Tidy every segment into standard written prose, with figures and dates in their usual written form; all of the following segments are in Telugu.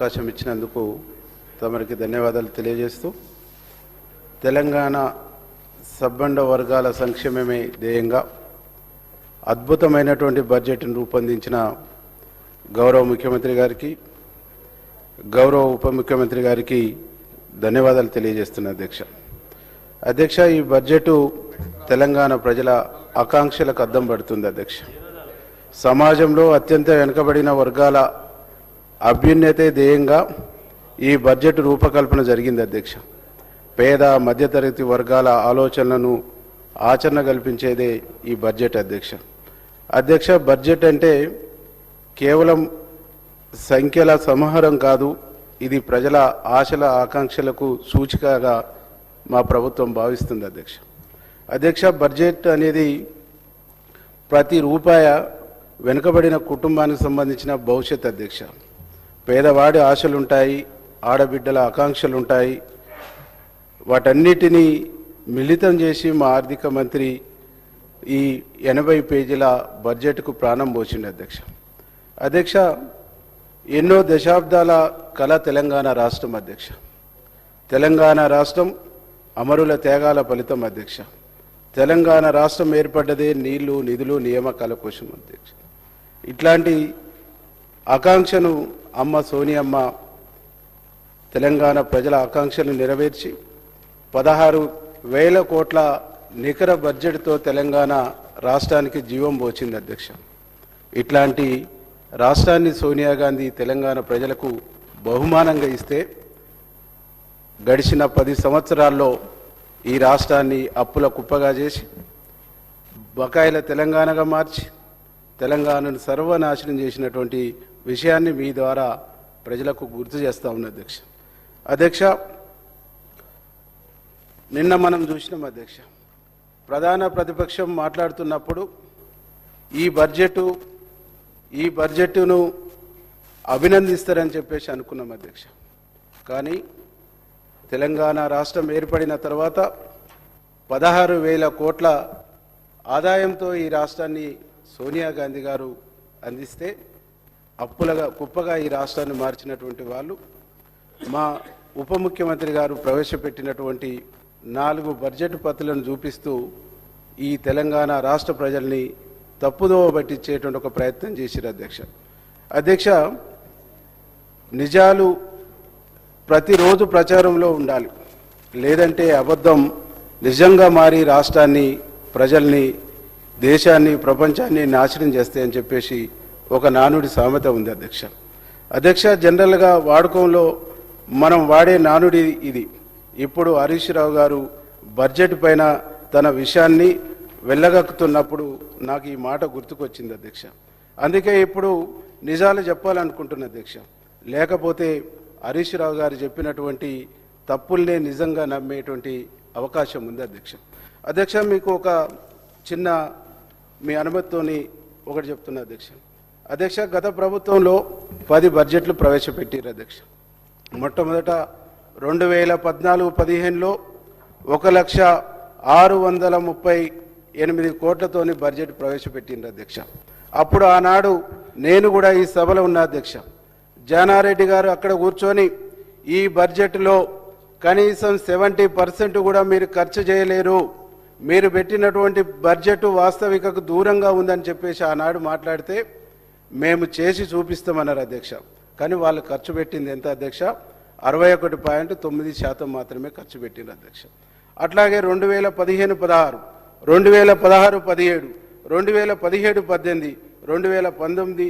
అవకాశం ఇచ్చినందుకు తమరికి ధన్యవాదాలు తెలియజేస్తూ తెలంగాణ సబ్బండ వర్గాల సంక్షేమమే ధ్యేయంగా అద్భుతమైనటువంటి బడ్జెట్ను రూపొందించిన గౌరవ ముఖ్యమంత్రి గారికి గౌరవ ఉప ముఖ్యమంత్రి గారికి ధన్యవాదాలు తెలియజేస్తున్నా అధ్యక్ష ఈ బడ్జెట్ తెలంగాణ ప్రజల ఆకాంక్షలకు అద్దం పడుతుంది అధ్యక్ష. సమాజంలో అత్యంత వెనుకబడిన వర్గాల అభ్యున్నతే ధ్యేయంగా ఈ బడ్జెట్ రూపకల్పన జరిగింది అధ్యక్ష. పేద మధ్యతరగతి వర్గాల ఆలోచనలను ఆచరణ కల్పించేదే ఈ బడ్జెట్ అధ్యక్ష. బడ్జెట్ అంటే కేవలం సంఖ్యల సమాహారం కాదు, ఇది ప్రజల ఆశల ఆకాంక్షలకు సూచికగా మా ప్రభుత్వం భావిస్తుంది అధ్యక్ష. బడ్జెట్ అనేది ప్రతి రూపాయ వెనుకబడిన కుటుంబానికి సంబంధించిన భవిష్యత్ అధ్యక్ష. పేదవాడి ఆశలుంటాయి, ఆడబిడ్డల ఆకాంక్షలుంటాయి. వాటన్నిటినీ మిళితం చేసి మా ఆర్థిక మంత్రి ఈ 80 పేజీల బడ్జెట్కు ప్రాణం పోసింది అధ్యక్ష. ఎన్నో దశాబ్దాల కళ తెలంగాణ రాష్ట్రం అధ్యక్ష. తెలంగాణ రాష్ట్రం అమరుల త్యాగాల ఫలితం అధ్యక్ష. తెలంగాణ రాష్ట్రం ఏర్పడ్డదే నీళ్లు, నిధులు, నియామకాల కోసం అధ్యక్ష. ఇట్లాంటి ఆకాంక్షను అమ్మ సోనియమ్మ తెలంగాణ ప్రజల ఆకాంక్షలను నెరవేర్చి 16,000 కోట్ల నికర బడ్జెట్తో తెలంగాణ రాష్ట్రానికి జీవం పోచింది అధ్యక్ష. ఇట్లాంటి రాష్ట్రాన్ని సోనియా గాంధీ తెలంగాణ ప్రజలకు బహుమానంగా ఇస్తే గడిచిన 10 సంవత్సరాల్లో ఈ రాష్ట్రాన్ని అప్పుల కుప్పగా చేసి బకాయిల తెలంగాణగా మార్చి తెలంగాణను సర్వనాశనం చేసినటువంటి విషయాన్ని మీ ద్వారా ప్రజలకు గుర్తు చేస్తా ఉన్న అధ్యక్ష. నిన్న మనం చూసినాం అధ్యక్ష, ప్రధాన ప్రతిపక్షం మాట్లాడుతున్నప్పుడు ఈ బడ్జెట్ను అభినందిస్తారని చెప్పేసి అనుకున్నాం అధ్యక్ష. కానీ తెలంగాణ రాష్ట్రం ఏర్పడిన తర్వాత 16,000 కోట్ల ఆదాయంతో ఈ రాష్ట్రాన్ని సోనియా గాంధీ గారు అందిస్తే అప్పులుగా కుప్పగా ఈ రాష్ట్రాన్ని మార్చినటువంటి వాళ్ళు మా ఉప ముఖ్యమంత్రి గారు ప్రవేశపెట్టినటువంటి 4 బడ్జెట్ పత్రాలను చూపిస్తూ ఈ తెలంగాణ రాష్ట్ర ప్రజల్ని తప్పుదోవ పట్టించేటువంటి ఒక ప్రయత్నం చేశారు అధ్యక్ష. నిజాలు ప్రతిరోజు ప్రచారంలో ఉండాలి, లేదంటే అబద్ధం నిజంగా మారి రాష్ట్రాన్ని, ప్రజల్ని, దేశాన్ని, ప్రపంచాన్ని నాశనం చేస్తాయని చెప్పేసి ఒక నానుడి సామెత ఉంది అధ్యక్ష. జనరల్గా వాడుకంలో మనం వాడే నానుడి ఇది. ఇప్పుడు హరీష్ రావు గారు బడ్జెట్ పైన తన విషయాన్ని వెళ్ళగక్కుతున్నప్పుడు నాకు ఈ మాట గుర్తుకొచ్చింది అధ్యక్ష. అందుకే ఇప్పుడు నిజాలు చెప్పాలనుకుంటున్నా అధ్యక్ష. లేకపోతే హరీష్ రావు గారు చెప్పినటువంటి తప్పుల్నే నిజంగా నమ్మేటువంటి అవకాశం ఉంది అధ్యక్ష. మీకు ఒక చిన్న మీ అనుమతితోని ఒకటి చెప్తున్నా అధ్యక్ష. గత ప్రభుత్వంలో 10 బడ్జెట్లు ప్రవేశపెట్టారు అధ్యక్ష. మొట్టమొదట 2014-15లో 1,638 కోట్లతోని బడ్జెట్ ప్రవేశపెట్టిండ్రు అధ్యక్ష. అప్పుడు ఆనాడు నేను కూడా ఈ సభలో ఉన్న అధ్యక్ష. జానారెడ్డి గారు అక్కడ కూర్చొని ఈ బడ్జెట్లో కనీసం 70% కూడా మీరు ఖర్చు చేయలేరు, మీరు పెట్టినటువంటి బడ్జెట్ వాస్తవికకు దూరంగా ఉందని చెప్పేసి ఆనాడు మాట్లాడితే మేము చేసి చూపిస్తామన్నారు అధ్యక్ష. కానీ వాళ్ళు ఖర్చు పెట్టింది ఎంత అధ్యక్ష? 61.9% మాత్రమే ఖర్చు పెట్టింది అధ్యక్ష. అట్లాగే 2015-16, 2016-17, 2017-18, 2019,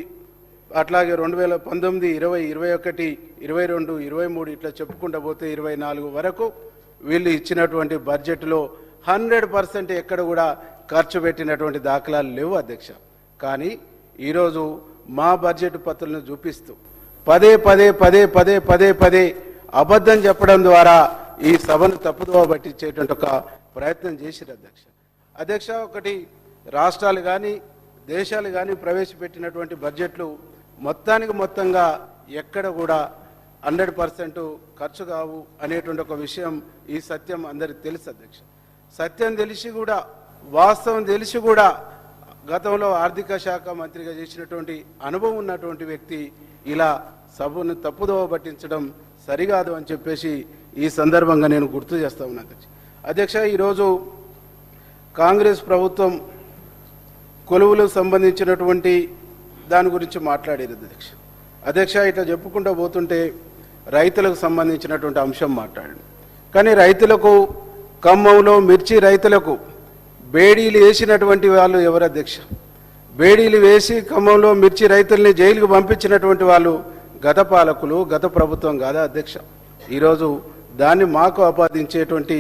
అట్లాగే 2019, 20, 21, 22, 23 ఇట్లా చెప్పుకుంటూ పోతే 24 వరకు వీళ్ళు ఇచ్చినటువంటి బడ్జెట్లో 100% ఎక్కడ కూడా ఖర్చు పెట్టినటువంటి దాఖలాలు లేవు అధ్యక్ష. కానీ ఈరోజు మా బడ్జెట్ పత్రాలను చూపిస్తూ పదే అబద్ధం చెప్పడం ద్వారా ఈ సభను తప్పుదోవ పట్టించేటువంటి ఒక ప్రయత్నం చేసిరు అధ్యక్ష. ఒకటి రాష్ట్రాలు కానీ దేశాలు కానీ ప్రవేశపెట్టినటువంటి బడ్జెట్లు మొత్తంగా ఎక్కడ కూడా 100% ఖర్చు కావు అనేటువంటి ఒక విషయం, ఈ సత్యం అందరికి తెలుసు అధ్యక్ష. సత్యం తెలిసి కూడా, వాస్తవం తెలిసి కూడా గతంలో ఆర్థిక శాఖ మంత్రిగా చేసినటువంటి అనుభవం ఉన్నటువంటి వ్యక్తి ఇలా సభను తప్పుదోవ పట్టించడం సరికాదు అని చెప్పేసి ఈ సందర్భంగా నేను గుర్తు చేస్తా ఉన్నా అధ్యక్ష. అధ్యక్ష, ఈరోజు కాంగ్రెస్ ప్రభుత్వం కొలువులకు సంబంధించినటువంటి దాని గురించి మాట్లాడేది అధ్యక్ష. అధ్యక్ష, ఇట్లా చెప్పుకుంటూ పోతుంటే రైతులకు సంబంధించినటువంటి అంశం మాట్లాడండి. కానీ రైతులకు ఖమ్మంలో మిర్చి రైతులకు బేడీలు వేసినటువంటి వాళ్ళు ఎవరు అధ్యక్ష? బేడీలు వేసి ఖమ్మంలో మిర్చి రైతుల్ని జైలుకు పంపించినటువంటి వాళ్ళు గత పాలకులు, గత ప్రభుత్వం కాదా అధ్యక్ష? ఈరోజు దాన్ని మాకు ఆపాదించేటువంటి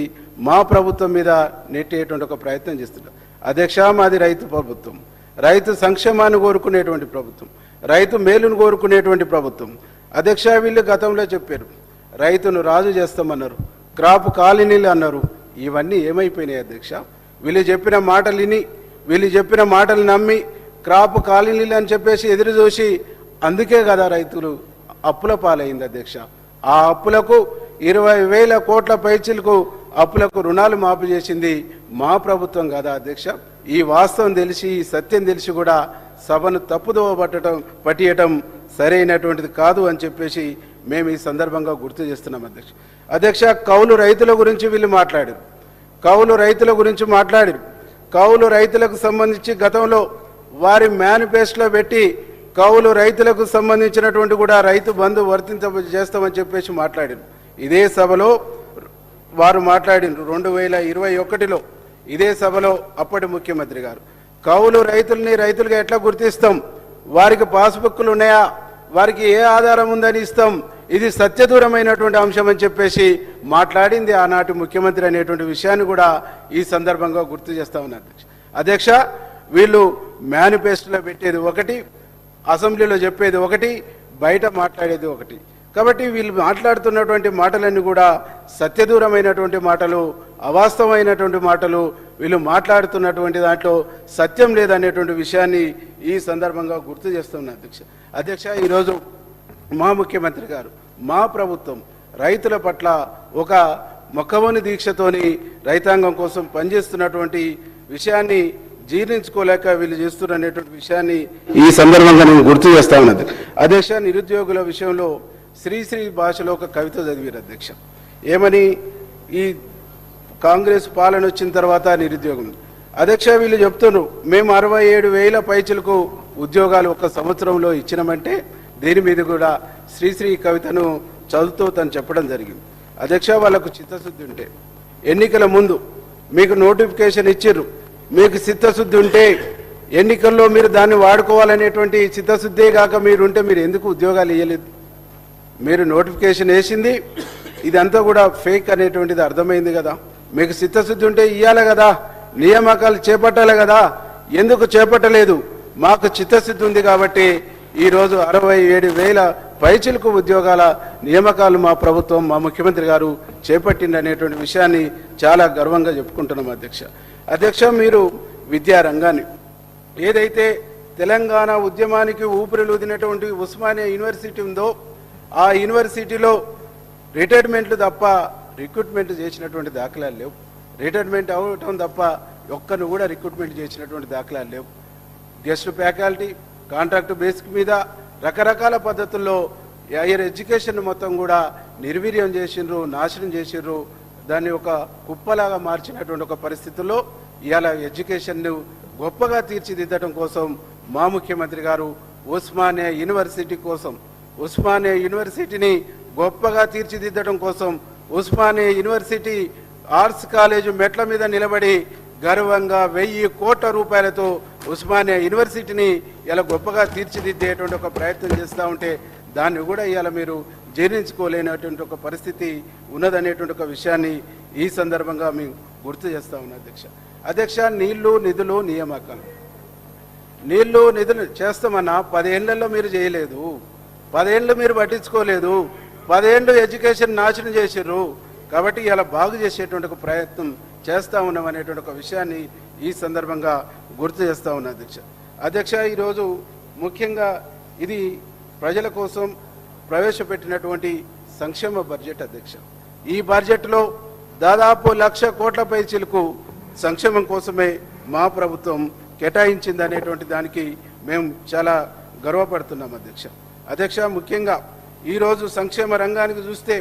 మా ప్రభుత్వం మీద నెట్టేటువంటి ఒక ప్రయత్నం చేస్తున్నారు అధ్యక్ష. మాది రైతు ప్రభుత్వం, రైతు సంక్షేమాన్ని కోరుకునేటువంటి ప్రభుత్వం, రైతు మేలును కోరుకునేటువంటి ప్రభుత్వం అధ్యక్ష. వీళ్ళు గతంలో చెప్పారు రైతును రాజు చేస్తామన్నారు, క్రాప్ కాలనీలు అన్నారు. ఇవన్నీ ఏమైపోయినాయి అధ్యక్ష? వీళ్ళు చెప్పిన మాటలు విని, వీళ్ళు చెప్పిన మాటలు నమ్మి క్రాప్ కాలనీలు అని చెప్పేసి ఎదురు చూసి అందుకే కదా రైతులు అప్పుల పాలైంది అధ్యక్ష. ఆ అప్పులకు 20,000 కోట్ల పైచిలకు అప్పులకు రుణాలు మాఫీ చేసింది మా ప్రభుత్వం కదా అధ్యక్ష. ఈ వాస్తవం తెలిసి, ఈ సత్యం తెలిసి కూడా సభను తప్పుదోవ పట్టియటం సరైనటువంటిది కాదు అని చెప్పేసి మేము ఈ సందర్భంగా గుర్తు చేస్తున్నాం అధ్యక్ష. అధ్యక్ష, కౌలు రైతుల గురించి వీళ్ళు మాట్లాడారు, కౌలు రైతుల గురించి మాట్లాడారు. కౌలు రైతులకు సంబంధించి గతంలో వారి మేనిఫెస్టోలో పెట్టి కౌలు రైతులకు సంబంధించినటువంటి కూడా రైతు బంధు చేస్తామని చెప్పేసి మాట్లాడారు. ఇదే సభలో వారు మాట్లాడినారు 2021లో ఇదే సభలో అప్పటి ముఖ్యమంత్రి గారు కౌలు రైతుల్ని రైతులుగా ఎట్లా గుర్తిస్తాం, వారికి పాస్బుక్లు ఉన్నాయా, వారికి ఏ ఆధారం ఉందని ఇస్తాం, ఇది సత్యదూరమైనటువంటి అంశం అని చెప్పేసి మాట్లాడింది ఆనాటి ముఖ్యమంత్రి అనేటువంటి విషయాన్ని కూడా ఈ సందర్భంగా గుర్తు చేస్తా ఉన్నారు అధ్యక్ష. వీళ్ళు మేనిఫెస్టోలో పెట్టేది ఒకటి, అసెంబ్లీలో చెప్పేది ఒకటి, బయట మాట్లాడేది ఒకటి. కాబట్టి వీళ్ళు మాట్లాడుతున్నటువంటి మాటలన్నీ కూడా సత్యదూరమైనటువంటి మాటలు, అవాస్తవమైనటువంటి మాటలు. వీళ్ళు మాట్లాడుతున్నటువంటి దాంట్లో సత్యం లేదనేటువంటి విషయాన్ని ఈ సందర్భంగా గుర్తు చేస్తున్నా అధ్యక్ష. అధ్యక్ష, ఈరోజు మా ముఖ్యమంత్రి గారు, మా ప్రభుత్వం రైతుల పట్ల ఒక మొక్కవని దీక్షతోని రైతాంగం కోసం పనిచేస్తున్నటువంటి విషయాన్ని జీర్ణించుకోలేక వీళ్ళు చేస్తున్నటువంటి విషయాన్ని ఈ సందర్భంగా నేను గుర్తు చేస్తా ఉన్నది అధ్యక్ష. నిరుద్యోగుల విషయంలో శ్రీశ్రీ భాషలో ఒక కవిత చదివారు అధ్యక్ష. ఏమని? ఈ కాంగ్రెస్ పాలన వచ్చిన తర్వాత నిరుద్యోగం అధ్యక్ష. వీళ్ళు చెప్తున్నారు మేము 67,000 పైచులకు ఉద్యోగాలు ఒక సంవత్సరంలో ఇచ్చినామంటే దీని మీద కూడా శ్రీశ్రీ కవితను చదువుతూ తను చెప్పడం జరిగింది అధ్యక్ష. వాళ్ళకు చిత్తశుద్ధి ఉంటే ఎన్నికల ముందు మీకు నోటిఫికేషన్ ఇచ్చిర్రు, మీకు చిత్తశుద్ధి ఉంటే ఎన్నికల్లో మీరు దాన్ని వాడుకోవాలనేటువంటి చిత్తశుద్ధే కాక మీరుంటే మీరు ఎందుకు ఉద్యోగాలు ఇవ్వలేదు? మీరు నోటిఫికేషన్ వేసింది ఇదంతా కూడా ఫేక్ అనేటువంటిది అర్థమైంది కదా. మీకు చిత్తశుద్ధి ఉంటే ఇవ్వాలి కదా, నియామకాలు చేపట్టాలి కదా, ఎందుకు చేపట్టలేదు? మాకు చిత్తశుద్ధి ఉంది కాబట్టి ఈరోజు 67,000 పైచిలకు ఉద్యోగాల నియామకాలు మా ప్రభుత్వం, మా ముఖ్యమంత్రి గారు చేపట్టింది అనేటువంటి విషయాన్ని చాలా గర్వంగా చెప్పుకుంటున్నాం అధ్యక్ష. అధ్యక్ష, మీరు విద్యారంగాన్ని ఏదైతే తెలంగాణ ఉద్యమానికి ఊపిరిలూదినటువంటి ఉస్మానియా యూనివర్సిటీ ఉందో ఆ యూనివర్సిటీలో రిటైర్మెంట్లు తప్ప రిక్రూట్మెంట్ చేసినటువంటి దాఖలాలు లేవు. రిటైర్మెంట్ అవటం తప్ప ఒక్కను కూడా రిక్రూట్మెంట్ చేసినటువంటి దాఖలాలు లేవు. గెస్ట్ ఫ్యాకల్టీ కాంట్రాక్ట్ బేసిక్ మీద రకరకాల పద్ధతుల్లో హైయర్ ఎడ్యుకేషన్ మొత్తం కూడా నిర్వీర్యం చేసిండ్రు, నాశనం చేసిండ్రు. దాన్ని ఒక కుప్పలాగా మార్చినటువంటి ఒక పరిస్థితుల్లో ఇవాళ ఎడ్యుకేషన్ను గొప్పగా తీర్చిదిద్దడం కోసం మా ముఖ్యమంత్రి గారు ఉస్మానియా యూనివర్సిటీ కోసం, ఉస్మానియా యూనివర్సిటీని గొప్పగా తీర్చిదిద్దడం కోసం ఉస్మానియా యూనివర్సిటీ ఆర్ట్స్ కాలేజ్ మెట్ల మీద నిలబడి గర్వంగా 1,000 కోట్ల రూపాయలతో ఉస్మానియా యూనివర్సిటీని ఇలా గొప్పగా తీర్చిదిద్దేటువంటి ఒక ప్రయత్నం చేస్తూ ఉంటే దాన్ని కూడా ఇవాళ మీరు జీర్ణించుకోలేనటువంటి ఒక పరిస్థితి ఉన్నదనేటువంటి ఒక విషయాన్ని ఈ సందర్భంగా మేము గుర్తు చేస్తా ఉన్నాం అధ్యక్ష. అధ్యక్ష, నీళ్లు నిధులు నియామకాలు, నీళ్లు నిధులు చేస్తామన్నా 10 ఏళ్లలో మీరు చేయలేదు, 10 ఏళ్ళు మీరు పట్టించుకోలేదు, 10 ఏళ్ళు ఎడ్యుకేషన్ నాశనం చేసారు. కాబట్టి ఇలా బాగు చేసేటువంటి ఒక ప్రయత్నం చేస్తూ ఉన్నాం అనేటువంటి ఒక విషయాన్ని ఈ సందర్భంగా గుర్తు చేస్తూ ఉన్నా అధ్యక్ష. అధ్యక్ష, ఈరోజు ముఖ్యంగా ఇది ప్రజల కోసం ప్రవేశపెట్టినటువంటి సంక్షేమ బడ్జెట్ అధ్యక్ష. ఈ బడ్జెట్లో దాదాపు 1,00,000 కోట్ల పైచిలకు సంక్షేమం కోసమే మా ప్రభుత్వం కేటాయించింది అనేటువంటి దానికి మేము చాలా గర్వపడుతున్నాం అధ్యక్ష. అధ్యక్ష, ముఖ్యంగా ఈరోజు సంక్షేమ రంగానికి చూస్తే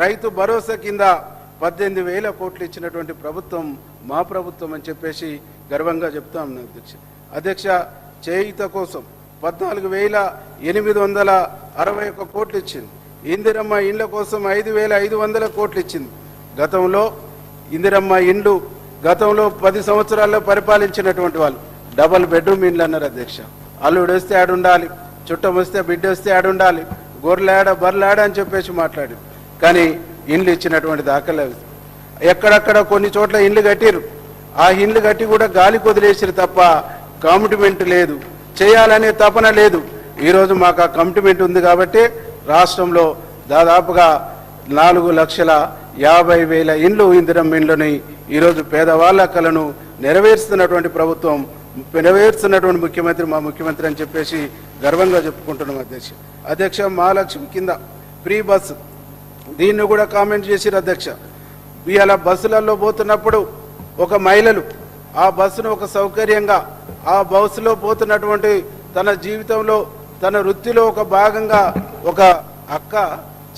రైతు భరోసా కింద 18,000 కోట్లు ఇచ్చినటువంటి ప్రభుత్వం మా ప్రభుత్వం అని చెప్పేసి గర్వంగా చెప్తా ఉన్నాను అధ్యక్ష. చేయూత కోసం 14,861 కోట్లు ఇచ్చింది. ఇందిరమ్మ ఇండ్ల కోసం 5,500 కోట్లు ఇచ్చింది. గతంలో ఇందిరమ్మ ఇండ్లు గతంలో 10 సంవత్సరాల్లో పరిపాలించినటువంటి వాళ్ళు డబల్ బెడ్రూమ్ ఇండ్లు అన్నారు అధ్యక్ష. అల్లుడు వస్తే ఆడుండాలి, చుట్టం వస్తే బిడ్డ వస్తే ఆడుండాలి, గొర్రెలాడ బర్రెలాడ అని చెప్పేసి మాట్లాడి కానీ ఇండ్లు ఇచ్చినటువంటి దాఖలు ఎక్కడక్కడ కొన్ని చోట్ల ఇండ్లు కట్టిరు. ఆ ఇండ్లు కట్టి కూడా గాలి కొదిలేసిరు తప్ప కమిట్మెంట్ లేదు, చేయాలనే తపన లేదు. ఈరోజు మాకు ఆ కమిట్మెంట్ ఉంది కాబట్టి రాష్ట్రంలో దాదాపుగా 4,50,000 ఇండ్లు ఇందిరమ్మ ఇండ్లని ఈరోజు పేదవాళ్ళ కలను నెరవేరుస్తున్నటువంటి ప్రభుత్వం, నెరవేరుస్తున్నటువంటి ముఖ్యమంత్రి మా ముఖ్యమంత్రి అని చెప్పేసి గర్వంగా చెప్పుకుంటున్నాం అధ్యక్ష. మహాలక్ష్మి కింద ఫ్రీ బస్సు దీన్ని కూడా కామెంట్ చేసిరు అధ్యక్ష. ఇవాళ బస్సులలో పోతున్నప్పుడు ఒక మహిళలు ఆ బస్సును ఒక సౌకర్యంగా ఆ బస్సులో పోతున్నటువంటి తన జీవితంలో తన వృత్తిలో ఒక భాగంగా ఒక అక్క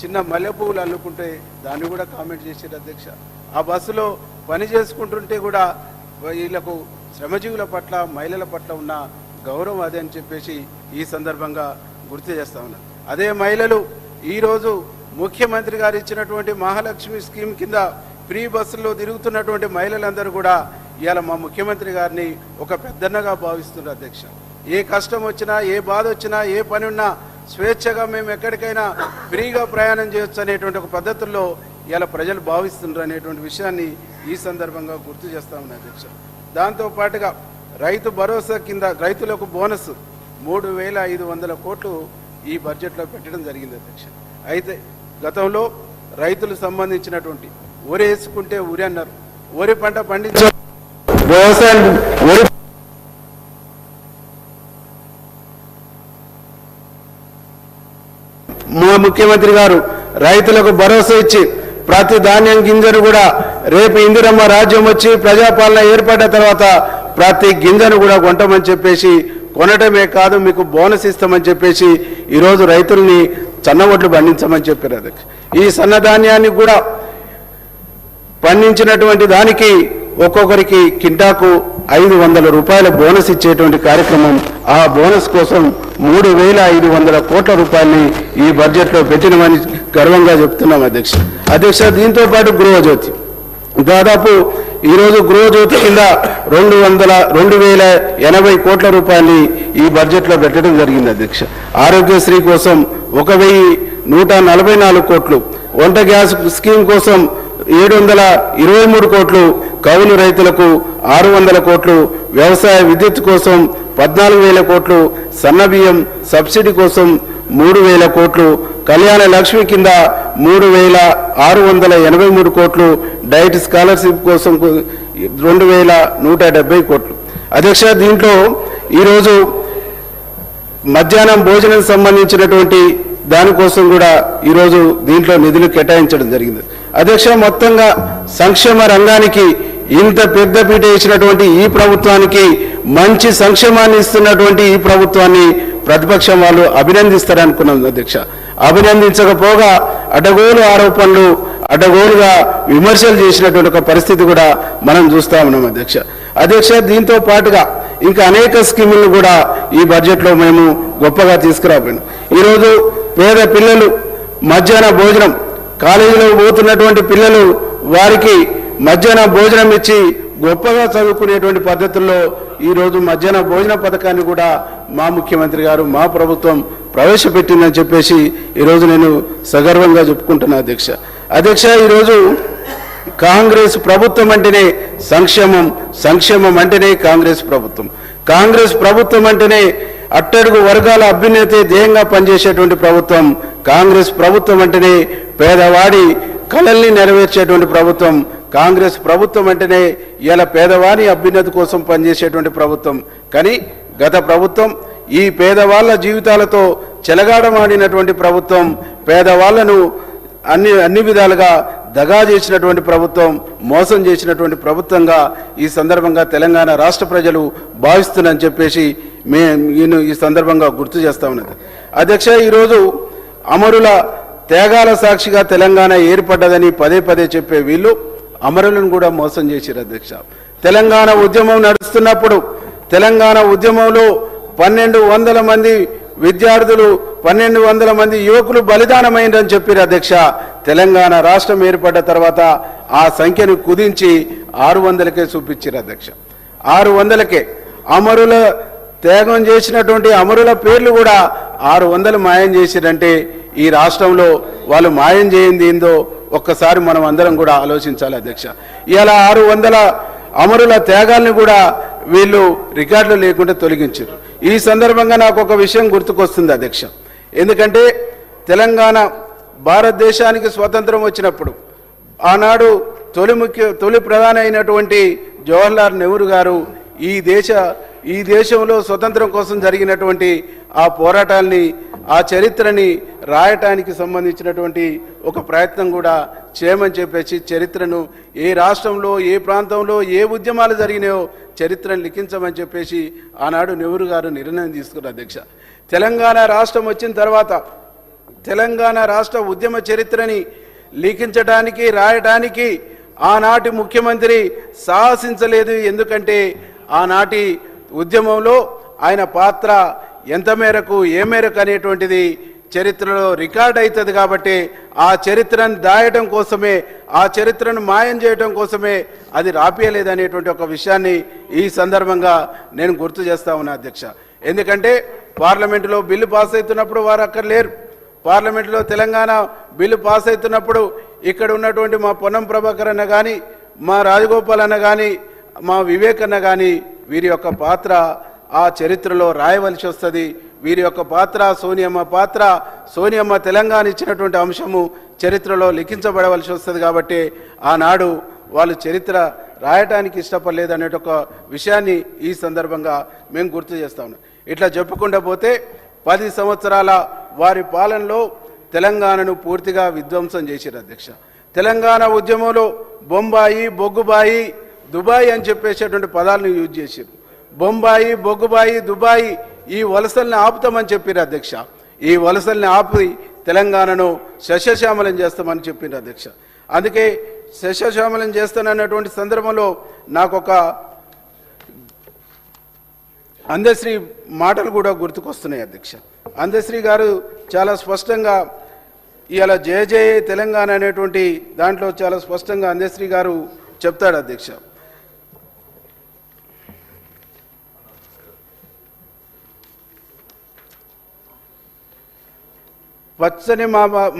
చిన్న మల్లె పువ్వులు అల్లుకుంటే దాన్ని కూడా కామెంట్ చేసిరు అధ్యక్ష. ఆ బస్సులో పని చేసుకుంటుంటే కూడా వీళ్ళకు శ్రమజీవుల పట్ల మహిళల పట్ల ఉన్న గౌరవం అదే అని చెప్పేసి ఈ సందర్భంగా గుర్తు చేస్తా ఉన్నారు. అదే మహిళలు ఈరోజు ముఖ్యమంత్రి గారు ఇచ్చినటువంటి మహాలక్ష్మి స్కీమ్ కింద ఫ్రీ బస్సుల్లో తిరుగుతున్నటువంటి మహిళలందరూ కూడా ఇవాళ మా ముఖ్యమంత్రి గారిని ఒక పెద్దన్నగా భావిస్తున్నారు అధ్యక్ష. ఏ కష్టం వచ్చినా, ఏ బాధ వచ్చినా, ఏ పని ఉన్నా స్వేచ్ఛగా మేము ఎక్కడికైనా ఫ్రీగా ప్రయాణం చేయొచ్చు అనేటువంటి ఒక పద్ధతుల్లో ఇలా ప్రజలు భావిస్తున్నారు అనేటువంటి విషయాన్ని ఈ సందర్భంగా గుర్తు చేస్తా ఉన్నా అధ్యక్ష. దాంతోపాటుగా రైతు భరోసా కింద రైతులకు బోనస్ 3,500 కోట్లు ఈ బడ్జెట్లో పెట్టడం జరిగింది అధ్యక్ష. అయితే గతంలో రైతులు సంబంధించినటువంటి వరి వేసుకుంటే ఉరి అన్నారు, వరి పంట పండించ వ్యవసాయం వరి మా ముఖ్యమంత్రి గారు రైతులకు భరోసా ఇచ్చి ప్రతి ధాన్యం గింజను కూడా రేపు ఇందిరమ్మ రాజ్యం వచ్చి ప్రజాపాలన ఏర్పడ్డ తర్వాత ప్రతి గింజను కూడా కొంటామని చెప్పేసి, కొనటమే కాదు మీకు బోనస్ ఇస్తామని చెప్పేసి ఈరోజు రైతుల్ని సన్నవడ్లు పండించమని చెప్పారు అధ్యక్ష. ఈ సన్నధాన్యాన్ని కూడా పండించినటువంటి దానికి ఒక్కొక్కరికి కింటాకు 500 రూపాయల బోనస్ ఇచ్చేటువంటి కార్యక్రమం, ఆ బోనస్ కోసం 3,500 కోట్ల రూపాయలని ఈ బడ్జెట్లో పెట్టినమని గర్వంగా చెప్తున్నాం అధ్యక్ష. దీంతో పాటు గృహజ్యోతి దాదాపు ఈరోజు గృహజ్యోతి కింద 2,080 కోట్ల రూపాయలని ఈ బడ్జెట్లో పెట్టడం జరిగింది అధ్యక్ష. ఆరోగ్యశ్రీ కోసం 1,144 కోట్లు, వంట గ్యాస్ స్కీమ్ కోసం 723 కోట్లు, కౌలు రైతులకు 600 కోట్లు, వ్యవసాయ విద్యుత్ కోసం 14,000 కోట్లు, సన్నబియ్యం సబ్సిడీ కోసం 3,000 కోట్లు, కళ్యాణ లక్ష్మి కింద 3,683 కోట్లు, డైట్ స్కాలర్షిప్ కోసం 2,170 కోట్లు అధ్యక్ష. దీంట్లో ఈరోజు మధ్యాహ్నం భోజనం సంబంధించినటువంటి దానికోసం కూడా ఈరోజు దీంట్లో నిధులు కేటాయించడం జరిగింది అధ్యక్ష. మొత్తంగా సంక్షేమ రంగానికి ఇంత పెద్దపీట ఇచ్చినటువంటి ఈ ప్రభుత్వానికి, మంచి సంక్షేమాన్ని ఇస్తున్నటువంటి ఈ ప్రభుత్వాన్ని ప్రతిపక్షం వాళ్ళు అభినందిస్తారనుకున్నాం అధ్యక్ష. అభినందించకపోగా అడ్డగోలు ఆరోపణలు, అడ్డగోలుగా విమర్శలు చేసినటువంటి ఒక పరిస్థితి కూడా మనం చూస్తా ఉన్నాం అధ్యక్ష. దీంతో పాటుగా ఇంకా అనేక స్కీములను కూడా ఈ బడ్జెట్లో మేము గొప్పగా తీసుకురాపోయినాం. ఈరోజు పేద పిల్లలు మధ్యాహ్న భోజనం, కాలేజీలో పోతున్నటువంటి పిల్లలు వారికి మధ్యాహ్న భోజనం ఇచ్చి గొప్పగా చదువుకునేటువంటి పద్ధతుల్లో ఈరోజు మధ్యాహ్న భోజన పథకాన్ని కూడా మా ముఖ్యమంత్రి గారు, మా ప్రభుత్వం ప్రవేశపెట్టిందని చెప్పేసి ఈరోజు నేను సగర్వంగా చెప్పుకుంటున్నా అధ్యక్ష. ఈరోజు కాంగ్రెస్ ప్రభుత్వం అంటేనే సంక్షేమం, సంక్షేమం అంటేనే కాంగ్రెస్ ప్రభుత్వం, కాంగ్రెస్ ప్రభుత్వం అంటేనే అట్టడుగు వర్గాల అభ్యున్నతి ధ్యేయంగా పనిచేసేటువంటి ప్రభుత్వం, కాంగ్రెస్ ప్రభుత్వం అంటేనే పేదవాడి కళల్ని నెరవేర్చేటువంటి ప్రభుత్వం, కాంగ్రెస్ ప్రభుత్వం అంటేనే ఇలా పేదవాడి అభ్యున్నతి కోసం పనిచేసేటువంటి ప్రభుత్వం. కానీ గత ప్రభుత్వం ఈ పేదవాళ్ళ జీవితాలతో చెలగాటమాడినటువంటి ప్రభుత్వం, పేదవాళ్లను అన్ని విధాలుగా దగా చేసినటువంటి ప్రభుత్వం, మోసం చేసినటువంటి ప్రభుత్వంగా ఈ సందర్భంగా తెలంగాణ రాష్ట్ర ప్రజలు భావిస్తున్నారని చెప్పేసి నేను ఈ సందర్భంగా గుర్తు చేస్తా ఉన్నది అధ్యక్ష. ఈరోజు అమరుల త్యాగాల సాక్షిగా తెలంగాణ ఏర్పడ్డదని పదే పదే చెప్పే వీళ్ళు అమరులను కూడా మోసం చేశారు అధ్యక్ష. తెలంగాణ ఉద్యమం నడుస్తున్నప్పుడు తెలంగాణ ఉద్యమంలో 1200 మంది విద్యార్థులు 1200 మంది యువకులు బలిదానమైందని చెప్పారు అధ్యక్ష. తెలంగాణ రాష్ట్రం ఏర్పడ్డ తర్వాత ఆ సంఖ్యను కుదించి 600కే చూపించారు అధ్యక్ష. 600కే అమరుల త్యాగం చేసినటువంటి అమరుల పేర్లు కూడా 600 మాయం చేసిరంటే ఈ రాష్ట్రంలో వాళ్ళు మాయం చేయింది ఏందో ఒక్కసారి మనం అందరం కూడా ఆలోచించాలి అధ్యక్ష. ఇలా 600 అమరుల త్యాగాల్ని కూడా వీళ్ళు రికార్డులు లేకుండా తొలగించారు. ఈ సందర్భంగా నాకు ఒక విషయం గుర్తుకొస్తుంది అధ్యక్ష. ఎందుకంటే తెలంగాణ భారతదేశానికి స్వతంత్రం వచ్చినప్పుడు ఆనాడు తొలి ప్రధాని అయినటువంటి జవహర్లాల్ నెహ్రూ గారు ఈ దేశంలో స్వతంత్రం కోసం జరిగినటువంటి ఆ పోరాటాల్ని ఆ చరిత్రని రాయటానికి సంబంధించినటువంటి ఒక ప్రయత్నం కూడా చేయమని చెప్పేసి చరిత్రను ఏ రాష్ట్రంలో ఏ ప్రాంతంలో ఏ ఉద్యమాలు జరిగినాయో చరిత్రను లిఖించమని చెప్పేసి ఆనాడు నెహ్రూ గారు నిర్ణయం తీసుకున్నారు అధ్యక్ష. తెలంగాణ రాష్ట్రం వచ్చిన తర్వాత తెలంగాణ రాష్ట్ర ఉద్యమ చరిత్రని లిఖించడానికి రాయటానికి ఆనాటి ముఖ్యమంత్రి సాహసించలేదు. ఎందుకంటే ఆనాటి ఉద్యమంలో ఆయన పాత్ర ఎంత మేరకు ఏ మేరకు అనేటువంటిది చరిత్రలో రికార్డ్ అవుతుంది. కాబట్టి ఆ చరిత్రను దాయడం కోసమే ఆ చరిత్రను మాయం చేయడం కోసమే అది రాపియలేదనేటువంటి ఒక విషయాన్ని ఈ సందర్భంగా నేను గుర్తు చేస్తా ఉన్నా అధ్యక్ష. ఎందుకంటే పార్లమెంటులో బిల్లు పాస్ అవుతున్నప్పుడు వారు అక్కడ లేరు. పార్లమెంటులో తెలంగాణ బిల్లు పాస్ అవుతున్నప్పుడు ఇక్కడ ఉన్నటువంటి మా పొన్నం ప్రభాకర్ అన్న కానీ మా రాజగోపాల్ అన్న కానీ మా వివేక్ అన్న కానీ వీరి యొక్క పాత్ర ఆ చరిత్రలో రాయవలసి వస్తుంది. వీరి యొక్క పాత్ర సోనియమ్మ తెలంగాణ ఇచ్చినటువంటి అంశము చరిత్రలో లిఖించబడవలసి వస్తుంది. కాబట్టి ఆనాడు వాళ్ళు చరిత్ర రాయటానికి ఇష్టపడలేదు అనే ఒక విషయాన్ని ఈ సందర్భంగా మేము గుర్తు చేస్తా ఉన్నాం. ఇట్లా చెప్పుకుంటూ పోతే 10 సంవత్సరాల వారి పాలనలో తెలంగాణను పూర్తిగా విధ్వంసం చేశారు అధ్యక్ష. తెలంగాణ ఉద్యమంలో బొంబాయి, బొగ్గుబాయి, దుబాయ్ అని చెప్పేసేటువంటి పదాలను యూజ్ చేశారు. బొంబాయి, బొగ్గుబాయి, దుబాయ్ ఈ వలసల్ని ఆపుతామని చెప్పారు అధ్యక్ష. ఈ వలసల్ని ఆపి తెలంగాణను సస్యశ్యామలం చేస్తామని చెప్పారు అధ్యక్ష. అందుకే సస్యశ్యామలం చేస్తానన్నటువంటి సందర్భంలో నాకు ఒక అందశ్రీ మాటలు కూడా గుర్తుకొస్తున్నాయి అధ్యక్ష. అందశ్రీ గారు చాలా స్పష్టంగా ఇవాళ జయ జయ తెలంగాణ అనేటువంటి దాంట్లో చాలా స్పష్టంగా అందశ్రీ గారు చెప్తాడు అధ్యక్ష. పచ్చని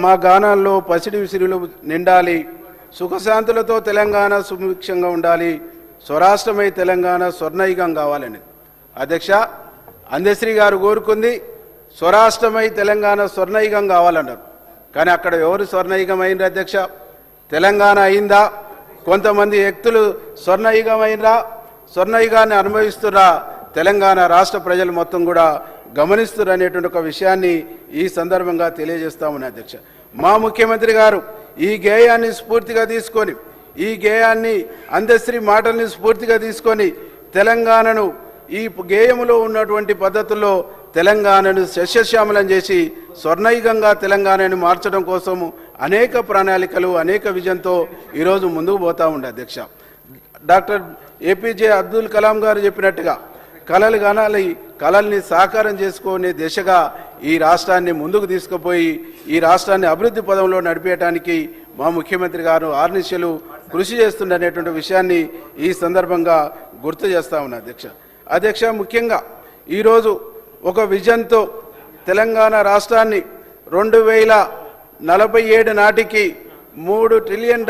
మా గానాల్లో పసిడి విసిరిలు నిండాలి, సుఖశాంతులతో తెలంగాణ సుభిక్షంగా ఉండాలి, స్వరాష్ట్రమై తెలంగాణ స్వర్ణయుగం కావాలని అధ్యక్ష. అందశ్రీ గారు కోరుకుంది స్వరాష్ట్రమై తెలంగాణ స్వర్ణయుగం కావాలన్నారు. కానీ అక్కడ ఎవరు స్వర్ణయుగం అయింది అధ్యక్ష? తెలంగాణ అయిందా? కొంతమంది వ్యక్తులు స్వర్ణయుగం అయినరా? స్వర్ణయుగాన్ని అనుభవిస్తున్నా తెలంగాణ రాష్ట్ర ప్రజలు మొత్తం కూడా గమనిస్తున్నారు అనేటువంటి ఒక విషయాన్ని ఈ సందర్భంగా తెలియజేస్తా ఉన్నా అధ్యక్ష. మా ముఖ్యమంత్రి గారు ఈ గేయాన్ని స్ఫూర్తిగా తీసుకొని ఈ గేయాన్ని అందశ్రీ మాటల్ని స్ఫూర్తిగా తీసుకొని తెలంగాణను ఈ గేయములో ఉన్నటువంటి పద్ధతుల్లో తెలంగాణను సస్యశ్యామలం చేసి స్వర్ణయుగంగా తెలంగాణను మార్చడం కోసము అనేక ప్రణాళికలు అనేక విజన్తో ఈరోజు ముందుకు పోతా ఉండే అధ్యక్ష. డాక్టర్ ఏపీజే అబ్దుల్ కలాం గారు చెప్పినట్టుగా కలలు కనాలి, కలల్ని సాకారం చేసుకునే దిశగా ఈ రాష్ట్రాన్ని ముందుకు తీసుకుపోయి ఈ రాష్ట్రాన్ని అభివృద్ధి పదంలో నడిపేయడానికి మా ముఖ్యమంత్రి గారు ఆర్నిశలు కృషి చేస్తుండనేటువంటి విషయాన్ని ఈ సందర్భంగా గుర్తు చేస్తా ఉన్నా అధ్యక్ష. ముఖ్యంగా ఈరోజు ఒక విజన్తో తెలంగాణ రాష్ట్రాన్ని 2047 నాటికి $3 ట్రిలియన్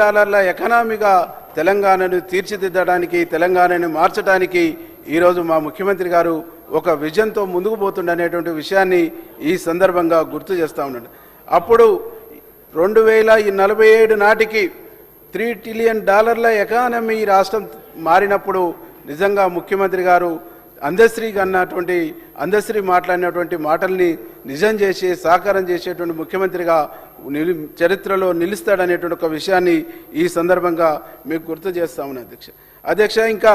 ఎకనామీగా తెలంగాణను తీర్చిదిద్దడానికి తెలంగాణను మార్చడానికి ఈరోజు మా ముఖ్యమంత్రి గారు ఒక విజన్తో ముందుకు పోతుండనేటువంటి విషయాన్ని ఈ సందర్భంగా గుర్తు చేస్తూ ఉన్నాడు. అప్పుడు 2047 నాటికి $3 ట్రిలియన్ ఎకానమీ రాష్ట్రం మారినప్పుడు నిజంగా ముఖ్యమంత్రి గారు అందశ్రీ మాట్లాడినటువంటి మాటల్ని నిజం చేసి సాకారం చేసేటువంటి ముఖ్యమంత్రిగా చరిత్రలో నిలుస్తాడనేటువంటి ఒక విషయాన్ని ఈ సందర్భంగా మీకు గుర్తు చేస్తా ఉన్నా అధ్యక్ష. ఇంకా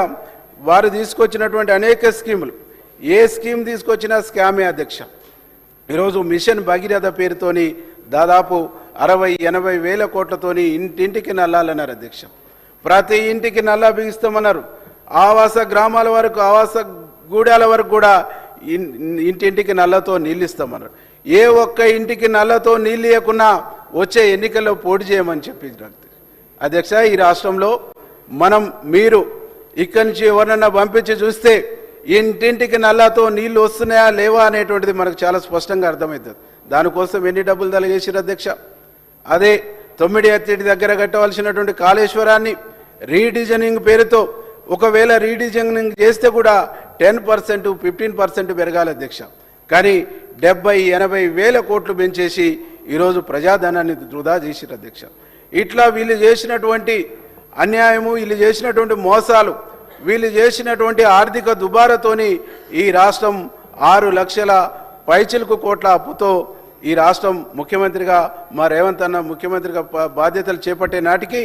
వారు తీసుకొచ్చినటువంటి అనేక స్కీములు ఏ స్కీమ్ తీసుకొచ్చినా స్కామే అధ్యక్ష. ఈరోజు మిషన్ భగీరథ పేరుతోని దాదాపు 60-80 వేల కోట్లతోని ఇంటింటికి నల్లాలన్నారు అధ్యక్ష. ప్రతి ఇంటికి నల్లా బిగిస్తామన్నారు. ఆవాస గ్రామాల వరకు, ఆవాస గూడాల వరకు కూడా ఇంటింటికి నల్లతో నీళ్ళు ఇస్తామన్నారు. ఏ ఒక్క ఇంటికి నల్లతో నీళ్ళు ఇవ్వకున్నా వచ్చే ఎన్నికల్లో పోటీ చేయమని చెప్పి అధ్యక్ష, ఈ రాష్ట్రంలో మీరు ఇక్కడి నుంచి ఎవరన్నా పంపించి చూస్తే ఇంటింటికి నల్లతో నీళ్లు వస్తున్నాయా లేవా అనేటువంటిది మనకు చాలా స్పష్టంగా అర్థమవుతుంది. దానికోసం ఎన్ని డబ్బులు తలగేసారు అధ్యక్ష? అదే 9 ఎత్తిడి దగ్గర కట్టవలసినటువంటి కాళేశ్వరాన్ని రీడిజైనింగ్ పేరుతో ఒకవేళ రీడిజైనింగ్ చేస్తే కూడా 10%, 15% పెరగాలి అధ్యక్ష. కానీ 70-80 వేల కోట్లు పెంచేసి ఈరోజు ప్రజాధనాన్ని వృధా చేసిరు అధ్యక్ష. ఇట్లా వీళ్ళు చేసినటువంటి అన్యాయము, వీళ్ళు చేసినటువంటి మోసాలు, వీళ్ళు చేసినటువంటి ఆర్థిక దుబారతోని ఈ రాష్ట్రం 6 లక్షల పైచిలకు కోట్ల అప్పుతో ఈ రాష్ట్రం ముఖ్యమంత్రిగా మా రేవంత్ అన్న ముఖ్యమంత్రిగా బాధ్యతలు చేపట్టే నాటికి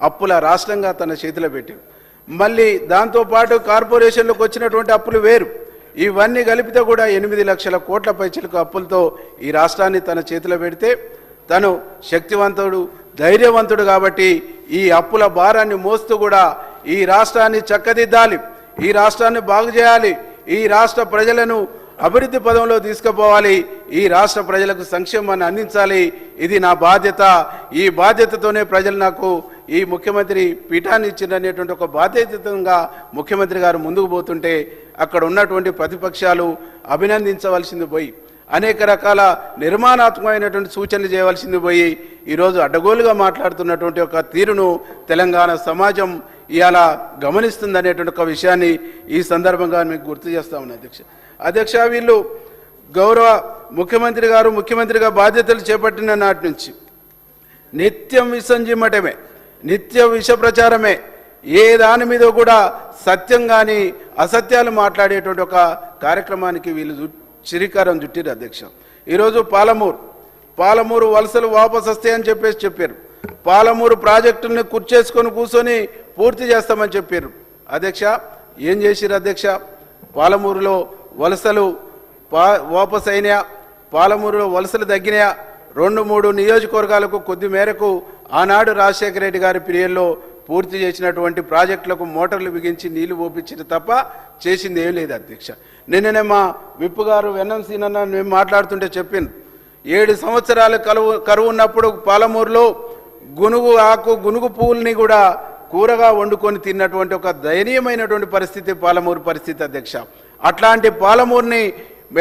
అప్పుల రాష్ట్రంగా తన చేతిలో పెట్టారు. మళ్ళీ దాంతోపాటు కార్పొరేషన్లకు వచ్చినటువంటి అప్పులు వేరు. ఇవన్నీ కలిపితే కూడా 8 లక్షల కోట్ల పైచిలకు అప్పులతో ఈ రాష్ట్రాన్ని తన చేతిలో పెడితే తను శక్తివంతుడు, ధైర్యవంతుడు కాబట్టి ఈ అప్పుల భారాన్ని మోస్తూ కూడా ఈ రాష్ట్రాన్ని చక్కదిద్దాలి, ఈ రాష్ట్రాన్ని బాగు చేయాలి, ఈ రాష్ట్ర ప్రజలను అభివృద్ధి పదంలో తీసుకుపోవాలి, ఈ రాష్ట్ర ప్రజలకు సంక్షేమాన్ని అందించాలి. ఇది నా బాధ్యత. ఈ బాధ్యతతోనే ప్రజలు నాకు ఈ ముఖ్యమంత్రి పీఠాన్ని ఇచ్చిందనేటువంటి ఒక బాధ్యతంగా ముఖ్యమంత్రి గారు ముందుకు పోతుంటే అక్కడ ఉన్నటువంటి ప్రతిపక్షాలు అభినందించవలసింది పోయి అనేక రకాల నిర్మాణాత్మకమైనటువంటి సూచనలు చేయవలసింది పోయి ఈరోజు అడ్డగోలుగా మాట్లాడుతున్నటువంటి ఒక తీరును తెలంగాణ సమాజం ఇవాళ గమనిస్తుందనేటువంటి ఒక విషయాన్ని ఈ సందర్భంగా మీకు గుర్తు చేస్తా ఉన్నా అధ్యక్ష. వీళ్ళు గౌరవ ముఖ్యమంత్రి గారు ముఖ్యమంత్రిగా బాధ్యతలు చేపట్టిన నాటి నుంచి నిత్యం విసంజిమ్మటమే, నిత్య విష ప్రచారమే, ఏ దాని మీద కూడా సత్యం కానీ అసత్యాలు మాట్లాడేటువంటి ఒక కార్యక్రమానికి వీళ్ళు శ్రీకారం చుట్టిరు అధ్యక్ష. ఈరోజు పాలమూరు వలసలు వాపసు వస్తాయని చెప్పారు. పాలమూరు ప్రాజెక్టుని కూర్చొని పూర్తి చేస్తామని చెప్పారు అధ్యక్ష. ఏం చేసిరు అధ్యక్ష? పాలమూరులో వలసలు వాపసు అయినాయా? పాలమూరులో వలసలు తగ్గినాయా? 2-3 నియోజకవర్గాలకు కొద్ది మేరకు ఆనాడు రాజశేఖర రెడ్డి గారి పీరియడ్లో పూర్తి చేసినటువంటి ప్రాజెక్టులకు మోటార్లు బిగించి నీళ్లు పోపించారు తప్ప చేసింది ఏం లేదు అధ్యక్ష. నిన్ననే మా విప్పు గారు ఎన్ఎంసీ నన్న మేము మాట్లాడుతుంటే చెప్పింది 7 సంవత్సరాలు కరువు ఉన్నప్పుడు పాలమూరులో గునుగు పువ్వుల్ని కూడా కూరగా వండుకొని తిన్నటువంటి ఒక దయనీయమైనటువంటి పరిస్థితి పాలమూరు పరిస్థితి అధ్యక్ష. అట్లాంటి పాలమూరుని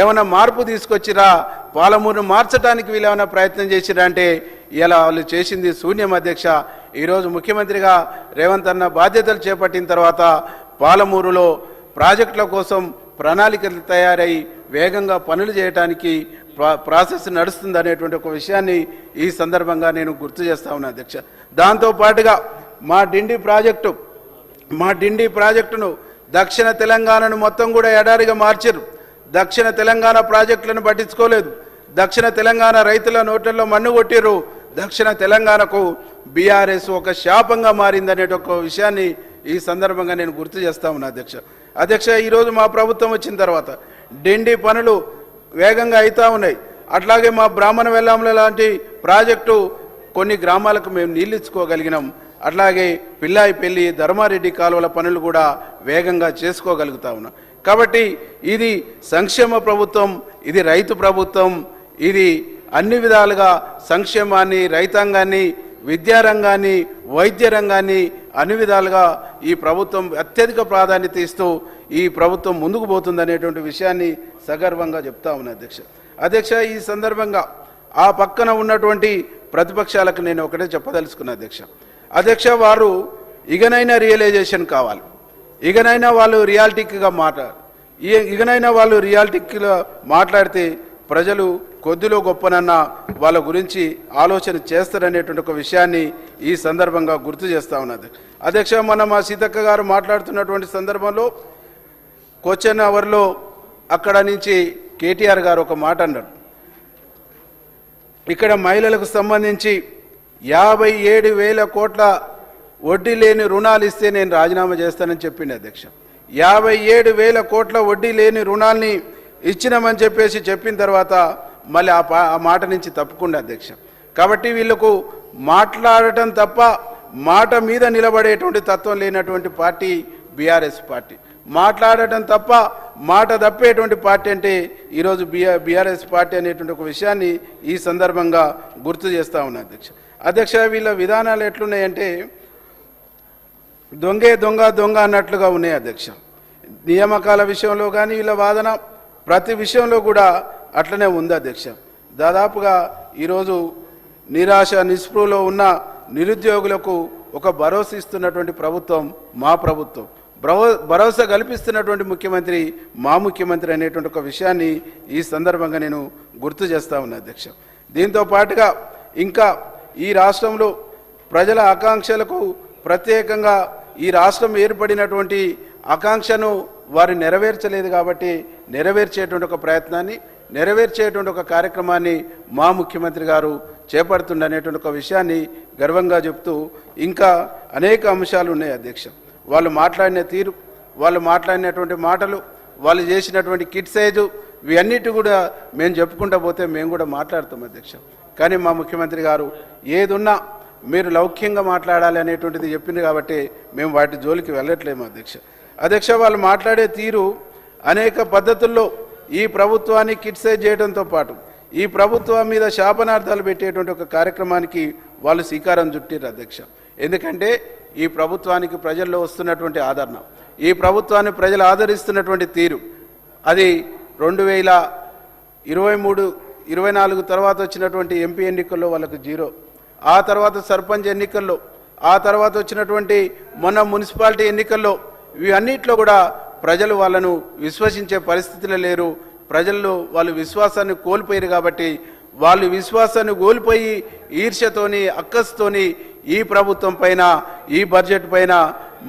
ఏమైనా మార్పు తీసుకొచ్చిరా? పాలమూరును మార్చడానికి వీళ్ళు ఏమైనా ప్రయత్నం చేసిరా అంటే ఇలా వాళ్ళు చేసింది శూన్యం అధ్యక్ష. ఈరోజు ముఖ్యమంత్రిగా రేవంత్ అన్న బాధ్యతలు చేపట్టిన తర్వాత పాలమూరులో ప్రాజెక్టుల కోసం ప్రణాళికలు తయారై వేగంగా పనులు చేయడానికి ప్రాసెస్ నడుస్తుంది అనేటువంటి ఒక విషయాన్ని ఈ సందర్భంగా నేను గుర్తు చేస్తా ఉన్నా అధ్యక్ష. దాంతోపాటుగా మా డిండి ప్రాజెక్టును దక్షిణ తెలంగాణను మొత్తం కూడా ఎడారిగా మార్చారు. దక్షిణ తెలంగాణ ప్రాజెక్టులను పట్టించుకోలేదు. దక్షిణ తెలంగాణ రైతుల నోట్లలో మన్ను కొట్టిరు. దక్షిణ తెలంగాణకు బీఆర్ఎస్ ఒక శాపంగా మారిందనే ఒక విషయాన్ని ఈ సందర్భంగా నేను గుర్తు చేస్తా ఉన్నా అధ్యక్ష. ఈరోజు మా ప్రభుత్వం వచ్చిన తర్వాత డిండి పనులు వేగంగా అవుతూ ఉన్నాయి. అట్లాగే మా బ్రాహ్మణ వెల్లాంల లాంటి ప్రాజెక్టు కొన్ని గ్రామాలకు మేము నీళ్ళు ఇచ్చుకోగలిగినాం. అట్లాగే పిల్లాయిపల్లి, ధర్మారెడ్డి కాలువల పనులు కూడా వేగంగా చేసుకోగలుగుతా ఉన్నాం. కాబట్టి ఇది సంక్షేమ ప్రభుత్వం, ఇది రైతు ప్రభుత్వం, ఇది అన్ని విధాలుగా సంక్షేమాన్ని, రైతాంగాన్ని, విద్యారంగాన్ని, వైద్య రంగాన్ని అన్ని విధాలుగా ఈ ప్రభుత్వం అత్యధిక ప్రాధాన్యత ఇస్తూ ఈ ప్రభుత్వం ముందుకు పోతుందనేటువంటి విషయాన్ని సగర్వంగా చెప్తా ఉన్నా అధ్యక్ష. ఈ సందర్భంగా ఆ పక్కన ఉన్నటువంటి ప్రతిపక్షాలకు నేను ఒకటే చెప్పదలుచుకున్నా అధ్యక్ష. వారు ఇకనైనా రియలైజేషన్ కావాలి, ఇకనైనా వాళ్ళు రియాలిటీగా మాట్లాడితే ప్రజలు కొద్దిలో గొప్పనన్నా వాళ్ళ గురించి ఆలోచన చేస్తారనేటువంటి ఒక విషయాన్ని ఈ సందర్భంగా గుర్తు చేస్తా ఉన్నది అధ్యక్ష. మన మా సీతక్క గారు మాట్లాడుతున్నటువంటి సందర్భంలో క్వశ్చన్ అవర్లో అక్కడ నుంచి కేటీఆర్ గారు ఒక మాట అన్నారు. ఇక్కడ మహిళలకు సంబంధించి 57,000 కోట్ల వడ్డీ లేని రుణాలు ఇస్తే నేను రాజీనామా చేస్తానని చెప్పింది అధ్యక్ష. 57,000 కోట్ల వడ్డీ లేని రుణాల్ని ఇచ్చినామని చెప్పిన తర్వాత మళ్ళీ ఆ మాట నుంచి తప్పుకుండా అధ్యక్ష. కాబట్టి వీళ్ళకు మాట్లాడటం తప్ప మాట మీద నిలబడేటువంటి తత్వం లేనటువంటి పార్టీ బీఆర్ఎస్ పార్టీ. మాట్లాడటం తప్ప మాట తప్పేటువంటి పార్టీ అంటే ఈరోజు బీఆర్ఎస్ పార్టీ అనేటువంటి ఒక విషయాన్ని ఈ సందర్భంగా గుర్తు చేస్తూ ఉన్నా అధ్యక్ష. వీళ్ళ విధానాలు ఎట్లున్నాయంటే దొంగే దొంగ దొంగ అన్నట్లుగా ఉన్నాయి అధ్యక్ష. నియామకాల విషయంలో కానీ వీళ్ళ వాదన ప్రతి విషయంలో కూడా అట్లనే ఉంది అధ్యక్ష. దాదాపుగా ఈరోజు నిరాశ నిస్పృహలో ఉన్న నిరుద్యోగులకు ఒక భరోసా ఇస్తున్నటువంటి ప్రభుత్వం మా ప్రభుత్వం, భరోసా కల్పిస్తున్నటువంటి ముఖ్యమంత్రి మా ముఖ్యమంత్రి అనేటువంటి ఒక విషయాన్ని ఈ సందర్భంగా నేను గుర్తు చేస్తా ఉన్నా అధ్యక్ష. దీంతో పాటుగా ఇంకా ఈ రాష్ట్రంలో ప్రజల ఆకాంక్షలకు ప్రత్యేకంగా ఈ రాష్ట్రం ఏర్పడినటువంటి ఆకాంక్షను వారు నెరవేర్చలేదు కాబట్టి నెరవేర్చేటువంటి ఒక ప్రయత్నాన్ని నెరవేర్చేటువంటి ఒక కార్యక్రమాన్ని మా ముఖ్యమంత్రి గారు చేపడుతుండనేటువంటి ఒక విషయాన్ని గర్వంగా చెప్తూ ఇంకా అనేక అంశాలు ఉన్నాయి అధ్యక్ష. వాళ్ళు మాట్లాడిన తీరు, వాళ్ళు మాట్లాడినటువంటి మాటలు, వాళ్ళు చేసినటువంటి కిట్ సైజు ఇవన్నిటి కూడా మేము చెప్పుకుంటూ పోతే మేము కూడా మాట్లాడతాం అధ్యక్ష. కానీ మా ముఖ్యమంత్రి గారు ఏదున్నా మీరు లౌక్యంగా మాట్లాడాలి అనేటువంటిది చెప్పింది కాబట్టి మేము వాటి జోలికి వెళ్ళట్లేము అధ్యక్ష. వాళ్ళు మాట్లాడే తీరు అనేక పద్ధతుల్లో ఈ ప్రభుత్వాన్ని కిట్సైజ్ చేయడంతో పాటు ఈ ప్రభుత్వం మీద శాపనార్థాలు పెట్టేటువంటి ఒక కార్యక్రమానికి వాళ్ళు శ్రీకారం చుట్టారు అధ్యక్ష. ఎందుకంటే ఈ ప్రభుత్వానికి ప్రజల్లో వస్తున్నటువంటి ఆదరణ, ఈ ప్రభుత్వాన్ని ప్రజలు ఆదరిస్తున్నటువంటి తీరు అది 2023-24 తర్వాత వచ్చినటువంటి ఎంపీ ఎన్నికల్లో వాళ్ళకు 0, ఆ తర్వాత సర్పంచ్ ఎన్నికల్లో, ఆ తర్వాత వచ్చినటువంటి మొన్న మున్సిపాలిటీ ఎన్నికల్లో ఇవన్నిట్లో కూడా ప్రజలు వాళ్ళను విశ్వసించే పరిస్థితిలో లేరు. ప్రజల్లో వాళ్ళు విశ్వాసాన్ని కోల్పోయారు కాబట్టి వాళ్ళు విశ్వాసాన్ని కోల్పోయి ఈర్ష్యతోని అక్కస్తోని ఈ ప్రభుత్వం పైన ఈ బడ్జెట్ పైన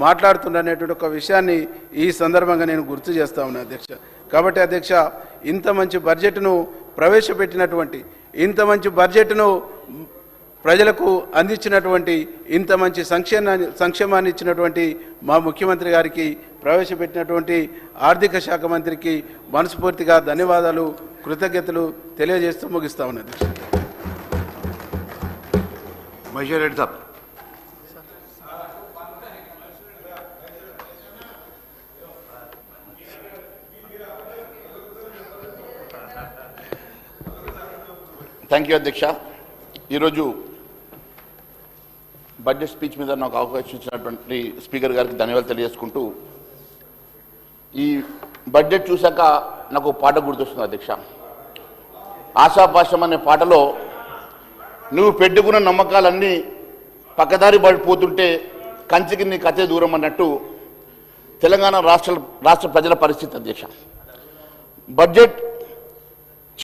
మాట్లాడుతున్నటువంటి ఒక విషయాన్ని ఈ సందర్భంగా నేను గుర్తు చేస్తా ఉన్నా అధ్యక్ష. కాబట్టి అధ్యక్ష, ఇంత మంచి బడ్జెట్ను ప్రవేశపెట్టినటువంటి, ఇంత మంచి బడ్జెట్ను ప్రజలకు అందించినటువంటి, ఇంత మంచి సంక్షేమాన్ని ఇచ్చినటువంటి మా ముఖ్యమంత్రి గారికి, ప్రవేశపెట్టినటువంటి ఆర్థిక శాఖ మంత్రికి మనస్ఫూర్తిగా ధన్యవాదాలు, కృతజ్ఞతలు తెలియజేస్తూ ముగిస్తా ఉన్నది. థ్యాంక్ యూ అధ్యక్ష. ఈరోజు బడ్జెట్ స్పీచ్ మీద నాకు అవకాశం ఇచ్చినటువంటి స్పీకర్ గారికి ధన్యవాదాలు తెలియజేసుకుంటూ, ఈ బడ్జెట్ చూశాక నాకు పాట గుర్తొస్తుంది అధ్యక్ష. ఆశాపాశం అనే పాటలో నువ్వు పెట్టుకున్న నమ్మకాలన్నీ పక్కదారి పడిపోతుంటే కంచికి నీ కథే దూరం అన్నట్టు తెలంగాణ రాష్ట్ర ప్రజల పరిస్థితి అధ్యక్ష. బడ్జెట్